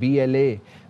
BLA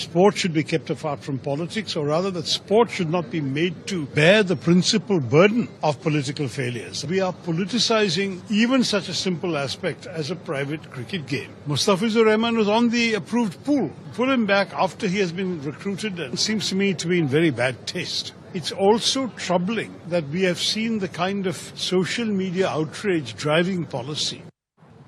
Sport should be kept apart from politics, or rather that sport should not be made to bear the principal burden of political failures. We are politicizing even such a simple aspect as a private cricket game. Mustafizur Rahman was on the approved pool. Pull him back after he has been recruited and seems to me to be in very bad taste. It's also troubling that we have seen the kind of social media outrage driving policy.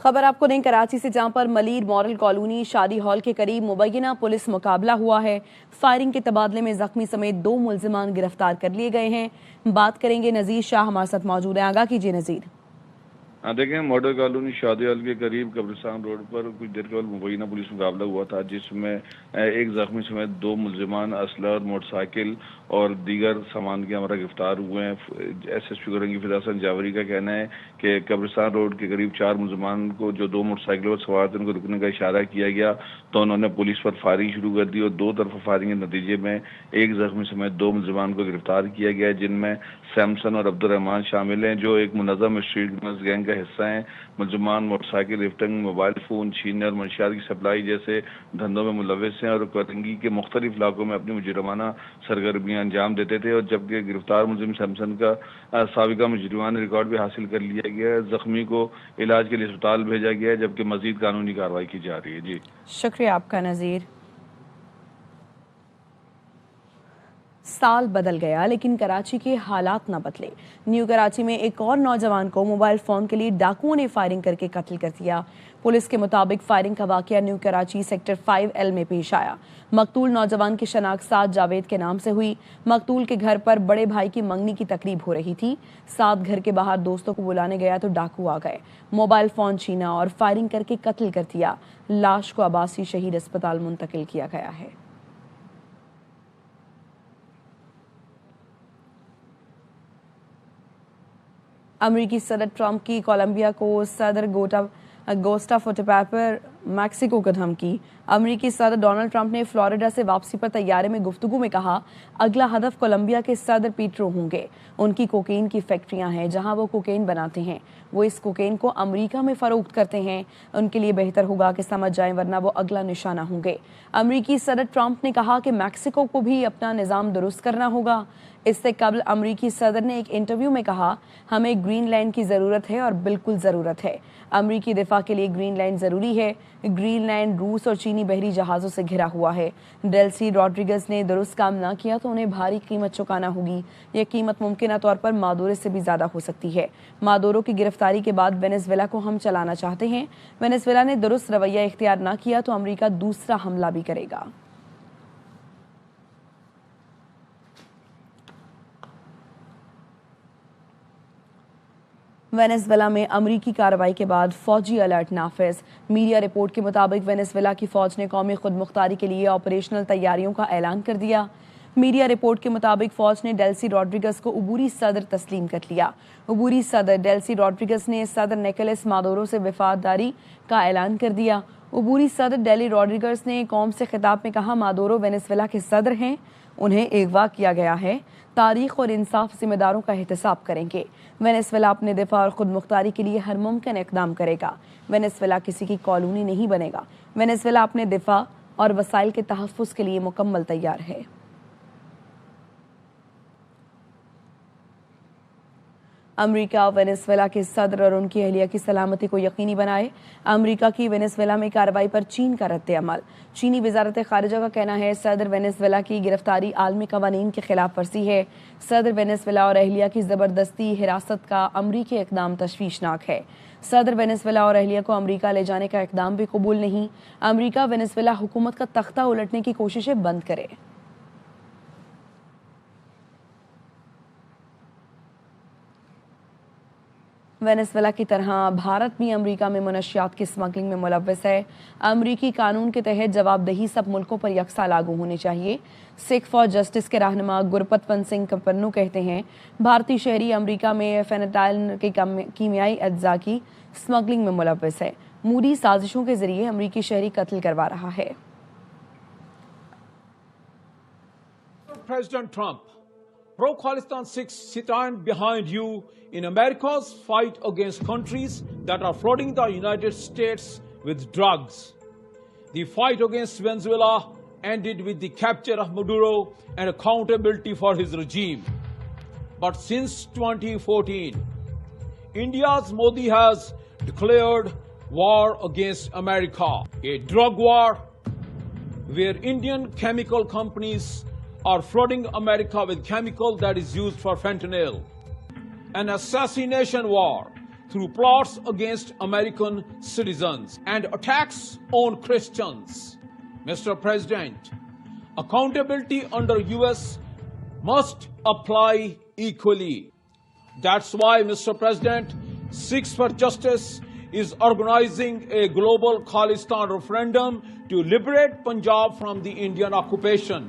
خبر آپ کو دیں کراچی سے، جہاں پر Malir moral colony شادی hall کے قریب مبینہ پولیس مقابلہ ہوا ہے۔ فائرنگ کے تبادلے میں زخمی سمیت 2 ملزمان گرفتار کر لیے گئے ہیں۔ بات کریں گے نذیر شاہ ہمارے ساتھ موجود ہیں، آگاہ کیجیے نذیر۔ دیکھیں، ماڈل کالونی شادی ہال کے قریب قبرستان روڈ پر کچھ دیر قبل مبینہ پولیس مقابلہ ہوا تھا، جس میں ایک زخمی سمیت 2 ملزمان اسلحہ اور موٹر سائیکل اور دیگر سامان کے ہمراہ گرفتار ہوئے ہیں۔ ایس ایس پی گورنگی فضا حسن جاوری کا کہنا ہے کہ قبرستان روڈ کے قریب 4 ملزمان کو جو 2 موٹر سائیکلوں پر سوار تھے ان کو رکنے کا اشارہ کیا گیا تو انہوں نے پولیس پر فائرنگ شروع کر دی اور 2 طرفہ فائرنگ کے نتیجے میں ایک زخمی سمیت 2 ملزمان کو گرفتار کیا گیا، جن میں سیمسن اور عبد الرحمان شامل ہیں، جو ایک منظم اسٹریٹ کرمنلز گینگ کا حصہ ہیں۔ ملزمان motor cycle lifting, mobile phone چھیننے اور منشیات کی سپلائی جیسے دھندوں میں ملوث ہیں اور کورنگی کے مختلف علاقوں میں اپنی مجرمانہ سرگرمیاں انجام دیتے تھے، اور جبکہ گرفتار ملزم سیمسن کا سابقہ مجرمانہ ریکارڈ بھی حاصل کر لیا گیا ہے۔ زخمی کو علاج کے لیے اسپتال بھیجا گیا ہے، جبکہ مزید قانونی کارروائی کی جا رہی ہے۔ جی شکریہ آپ کا نذیر۔ سال بدل گیا لیکن کراچی کے حالات نہ بدلے۔ نیو کراچی میں ایک اور نوجوان کو موبائل فون کے لیے ڈاکوؤں نے فائرنگ کر کے قتل کر دیا۔ پولیس کے مطابق فائرنگ کا واقعہ نیو کراچی سیکٹر 5L میں پیش آیا۔ مقتول نوجوان کی شناخت سعد جاوید کے نام سے ہوئی۔ مقتول کے گھر پر بڑے بھائی کی منگنی کی تقریب ہو رہی تھی۔ سعد گھر کے باہر دوستوں کو بلانے گیا تو ڈاکو آ گئے، موبائل فون چھینا اور فائرنگ کر کے قتل کر دیا۔ لاش کو عباسی شہید اسپتال منتقل کیا گیا ہے۔ امریکی صدر ٹرمپ کی کولمبیا کو صدر گوسٹافو پیپر میکسیکو کو دھمکی۔ امریکی صدر ڈونلڈ ٹرمپ نے فلوریڈا سے واپسی پر طیارے میں گفتگو میں کہا اگلا ہدف کولمبیا کے صدر پیٹرو ہوں گے۔ ان کی کوکین کی فیکٹریاں ہیں جہاں وہ کوکین بناتے ہیں، وہ اس کوکین کو امریکہ میں فروخت کرتے ہیں۔ ان کے لیے بہتر ہوگا کہ سمجھ جائیں ورنہ وہ اگلا نشانہ ہوں گے۔ امریکی صدر ٹرمپ نے کہا کہ میکسیکو کو بھی اپنا نظام درست کرنا ہوگا۔ اس سے قبل امریکی صدر نے ایک انٹرویو میں کہا ہمیں گرین لینڈ کی ضرورت ہے اور بالکل ضرورت ہے۔ امریکی دفاع کے لیے گرین لینڈ ضروری ہے۔ گرین لینڈ روس اور چینی بحری جہازوں سے گھرا ہوا ہے۔ ڈیلسی روڈریگز نے درست کام نہ کیا تو انہیں بھاری قیمت چکانا ہوگی۔ یہ قیمت ممکنہ طور پر مادورو سے بھی زیادہ ہو سکتی ہے۔ مادورو کی گرفتاری کے بعد وینزویلا کو ہم چلانا چاہتے ہیں۔ وینزویلا نے درست رویہ اختیار نہ کیا تو امریکہ دوسرا حملہ بھی کرے گا۔ وینزویلا میں امریکی کارروائی کے بعد فوجی الرٹ نافذ۔ میڈیا رپورٹ کے مطابق وینزویلا کی فوج نے قومی خود مختاری کے لیے آپریشنل تیاریوں کا اعلان کر دیا۔ میڈیا رپورٹ کے مطابق فوج نے ڈیلسی روڈریگز کو عبوری صدر تسلیم کر لیا۔ عبوری صدر ڈیلسی روڈریگز نے صدر نیکولس مادورو سے وفاداری کا اعلان کر دیا۔ عبوری صدر ڈیلی روڈریگز نے قوم سے خطاب میں کہا مادورو وینزویلا کے صدر ہیں، انہیں اغوا کیا گیا ہے، تاریخ اور انصاف ذمہ داروں کا احتساب کریں گے۔ وینزویلا اپنے دفاع اور خود مختاری کے لیے ہر ممکن اقدام کرے گا۔ وینزویلا کسی کی کالونی نہیں بنے گا۔ وینزویلا اپنے دفاع اور وسائل کے تحفظ کے لیے مکمل تیار ہے۔ امریکہ وینزویلا کے صدر اور ان کی اہلیہ کی سلامتی کو یقینی بنائے۔ امریکہ کی وینزویلا میں کارروائی پر چین کا رد عمل۔ چینی وزارت خارجہ کا کہنا ہے صدر وینزویلا کی گرفتاری عالمی قوانین کے خلاف ورزی ہے۔ صدر وینزویلا اور اہلیہ کی زبردستی حراست کا امریکی اقدام تشویشناک ہے۔ صدر وینزویلا اور اہلیہ کو امریکہ لے جانے کا اقدام بھی قبول نہیں۔ امریکہ وینزویلا حکومت کا تختہ الٹنے کی کوششیں بند کرے۔ وینزویلا کی طرح بھارت بھی امریکہ میں منشیات کی اسمگلنگ میں ملوث ہے۔ امریکی قانون کے تحت جواب دہی سب ملکوں پر یکساں لاگو ہونی چاہیے۔ سکھ فار جسٹس کے رہنما گرپتون سنگھ کپنو کہتے ہیں بھارتی شہری امریکہ میں فینٹائل کے کیمیائی اجزاء کی اسمگلنگ میں ملوث ہے۔ موری سازشوں کے ذریعے امریکی شہری قتل کروا رہا ہے۔ President Trump, pro-Khalistan Sikhs stand behind you in America's fight against countries that are flooding the United States with drugs. The fight against Venezuela ended with the capture of Maduro and accountability for his regime. But since 2014, India's Modi has declared war against America, a drug war where Indian chemical companies are flooding America with chemical that is used for fentanyl. An assassination war through plots against American citizens and attacks on Christians. Mr. President, accountability under US must apply equally. That's why, Mr. President, Sikhs for Justice is organizing a global Khalistan referendum to liberate Punjab from the Indian occupation.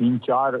3-4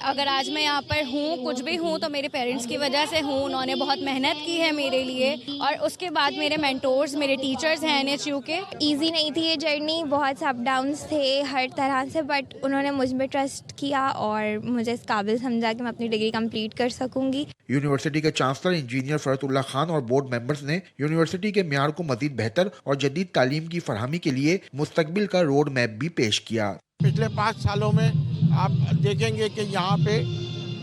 اگر آج میں یہاں پر ہوں کچھ بھی ہوں تو میرے پیرنٹس کی وجہ سے ہوں. انہوں نے بہت محنت کی ہے میرے لیے, اور اس کے بعد میرے مینٹورز میرے ٹیچرز ہیں NHU کے. ایزی نہیں تھی یہ جرنی, بہت اپ ڈاؤنس تھے ہر طرح سے, بٹ انہوں نے مجھ پہ ٹرسٹ کیا اور مجھے اس قابل سمجھا کہ میں اپنی ڈگری کمپلیٹ کر سکوں گی. یونیورسٹی کے چانسلر انجینئر فرحت اللہ خان اور بورڈ ممبرز نے یونیورسٹی کے معیار کو مزید بہتر اور جدید تعلیم کی فراہمی کے لیے مستقبل کا روڈ میپ بھی پیش کیا. پچھلے 5 سالوں میں آپ دیکھیں گے کہ یہاں پہ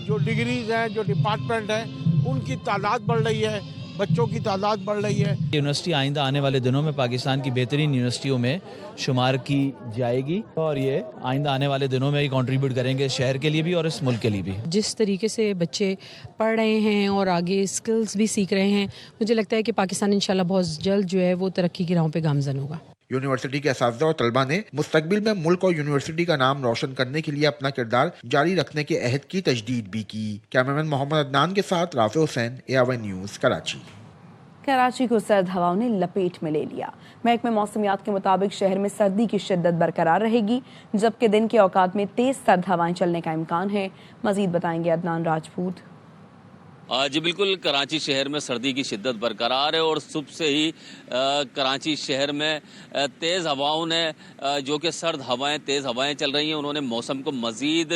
جو ڈگریز ہیں, جو ڈپارٹمنٹ ہیں, ان کی تعداد بڑھ رہی ہے, بچوں کی تعداد بڑھ رہی ہے. یونیورسٹی آئندہ آنے والے دنوں میں پاکستان کی بہترین یونیورسٹیوں میں شمار کی جائے گی, اور یہ آئندہ آنے والے دنوں میں ہی کنٹریبیوٹ کریں گے شہر کے لیے بھی اور اس ملک کے لیے بھی. جس طریقے سے بچے پڑھ رہے ہیں اور آگے اسکلز بھی سیکھ رہے ہیں, مجھے لگتا ہے کہ پاکستان انشاءاللہ بہت جلد جو ہے وہ ترقی کی راہوں پہ گامزن ہوگا. یونیورسٹی کے اساتذہ اور طلبہ نے مستقبل میں ملک اور یونیورسٹی کا نام روشن کرنے کے لیے اپنا کردار جاری رکھنے کے عہد کی تجدید بھی کی. کیمرمین محمد عدنان کے ساتھ رافع حسین, AR1 نیوز, کراچی. کراچی کو سرد ہواؤں نے لپیٹ میں لے لیا. محکمہ موسمیات کے مطابق شہر میں سردی کی شدت برقرار رہے گی, جبکہ دن کے اوقات میں تیز سرد ہوائیں چلنے کا امکان ہے. مزید بتائیں گے عدنان راجپوت. جی بالکل, کراچی شہر میں سردی کی شدت برقرار ہے اور صبح سے ہی کراچی شہر میں تیز ہواؤں نے, جو کہ سرد ہوائیں, تیز ہوائیں چل رہی ہیں, انہوں نے موسم کو مزید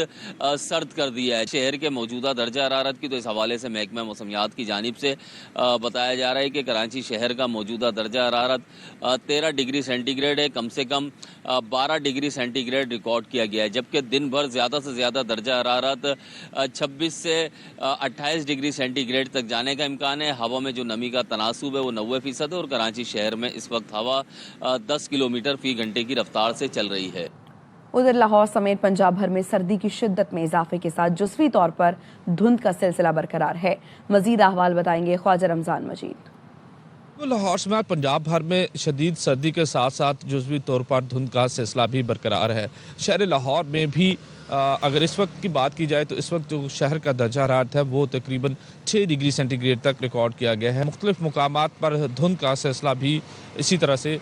سرد کر دیا ہے. شہر کے موجودہ درجہ حرارت کی تو اس حوالے سے محکمہ موسمیات کی جانب سے بتایا جا رہا ہے کہ کراچی شہر کا موجودہ درجہ حرارت 13 ڈگری سینٹی گریڈ ہے. کم سے کم 12 ڈگری سینٹی گریڈ ریکارڈ کیا گیا ہے, جبکہ دن بھر زیادہ سے زیادہ درجہ حرارت 26 سے 28 ڈگری سینٹی گریڈ تک جانے کا امکان ہے. ہوا میں جو نمی کا تناسب ہے وہ 90% ہے, اور کراچی شہر میں اس وقت ہوا 10 کلومیٹر فی گھنٹے کی رفتار سے چل رہی ہے. ادھر لاہور سمیت پنجاب بھر میں سردی کی شدت میں اضافے کے ساتھ جزوی طور پر دھند کا سلسلہ برقرار ہے. مزید احوال بتائیں گے خواجہ رمضان مجید. لاہور سمیت پنجاب بھر میں شدید سردی کے ساتھ ساتھ جزوی طور پر دھند کا سلسلہ بھی برقرار ہے. شہر لاہور میں بھی اگر اس وقت کی بات کی جائے تو اس وقت جو شہر کا درجہ حرارت ہے وہ تقریباً 6 ڈگری سینٹی گریڈ تک ریکارڈ کیا گیا ہے. مختلف مقامات پر دھند کا سلسلہ بھی اسی طرح سے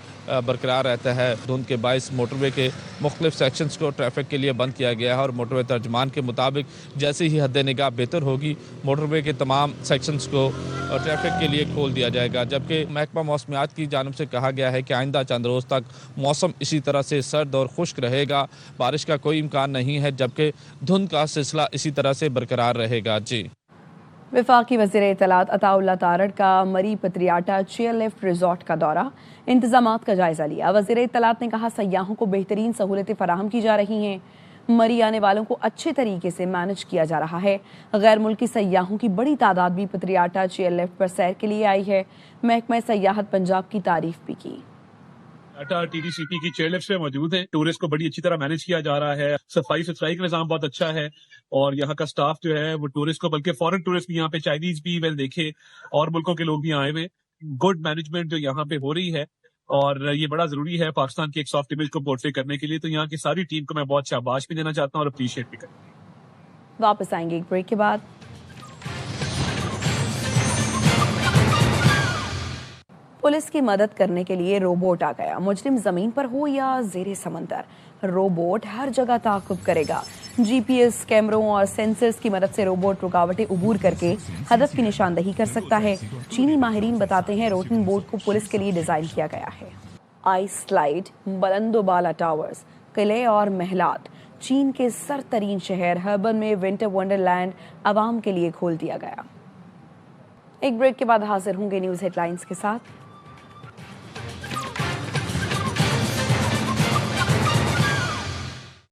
برقرار رہتا ہے. دھند کے باعث موٹر وے کے مختلف سیکشنز کو ٹریفک کے لیے بند کیا گیا ہے, اور موٹر وے ترجمان کے مطابق جیسے ہی حد نگاہ بہتر ہوگی موٹر وے کے تمام سیکشنز کو ٹریفک کے لیے کھول دیا جائے گا. جبکہ محکمہ موسمیات کی جانب سے کہا گیا ہے کہ آئندہ چند روز تک موسم اسی طرح سے سرد اور خشک رہے گا, بارش کا کوئی امکان نہیں ہے, جبکہ دھند کا سلسلہ اسی طرح سے برقرار رہے گا. جی. وفاقی وزیر اطلاعات عطا اللہ تارڑ کا مری پتریاٹا چیئر لفٹ ریزورٹ کا دورہ, انتظامات کا جائزہ لیا. وزیر اطلاعات نے کہا سیاحوں کو بہترین سہولتیں فراہم کی جا رہی ہیں, مری آنے والوں کو اچھے طریقے سے مینج کیا جا رہا ہے. غیر ملکی سیاحوں کی بڑی تعداد بھی پتریاٹا چیئر لفٹ پر سیر کے لیے آئی ہے. محکمہ سیاحت پنجاب کی تعریف بھی کی. TTCP کی چیئر لفٹ پہ موجود ہے. ٹورسٹ کو بڑی اچھی طرح مینج کیا جا رہا ہے. صفائی ستھرائی کا نظام بہت اچھا ہے, اور یہاں کا سٹاف جو ہے وہ ٹورسٹ کو, بلکہ فورن ٹورسٹ بھی یہاں پہ, چائنیز بھی میں دیکھے, اور ملکوں کے لوگ بھی آئے ہوئے. گڈ مینجمنٹ جو یہاں پہ ہو رہی ہے, اور یہ بڑا ضروری ہے پاکستان کی ایک سافٹ امیج کو پورٹری کرنے کے لیے. تو یہاں کی ساری ٹیم کو میں بہت شاباش بھی دینا چاہتا ہوں اور اپریشیٹ بھی کرتا ہوں. واپس آئیں گے ایک بریک کے بعد. پولیس کی مدد کرنے کے لیے روبوٹ آ گیا. مجرم زمین پر ہو یا زیر سمندر, روبوٹ ہر جگہ تعاقب کرے گا. GPS کیمروں اور سینسرز کی مدد سے روبوٹ رکاوٹیں عبور کر کے ہدف کی نشاندہی کر سکتا ہے. چینی ماہرین بتاتے ہیں روٹن بوٹ کو پولیس کے لیے ڈیزائن کیا گیا ہے. آئس سلائیڈ, بلند و بالا ٹاورز, قلعے اور محلات. چین کے سر ترین شہر ہربن میں ونٹر ونڈرلینڈ عوام کے لیے کھول دیا گیا. ایک بریک کے بعد حاضر ہوں گے نیوز ہیڈ لائنز کے ساتھ.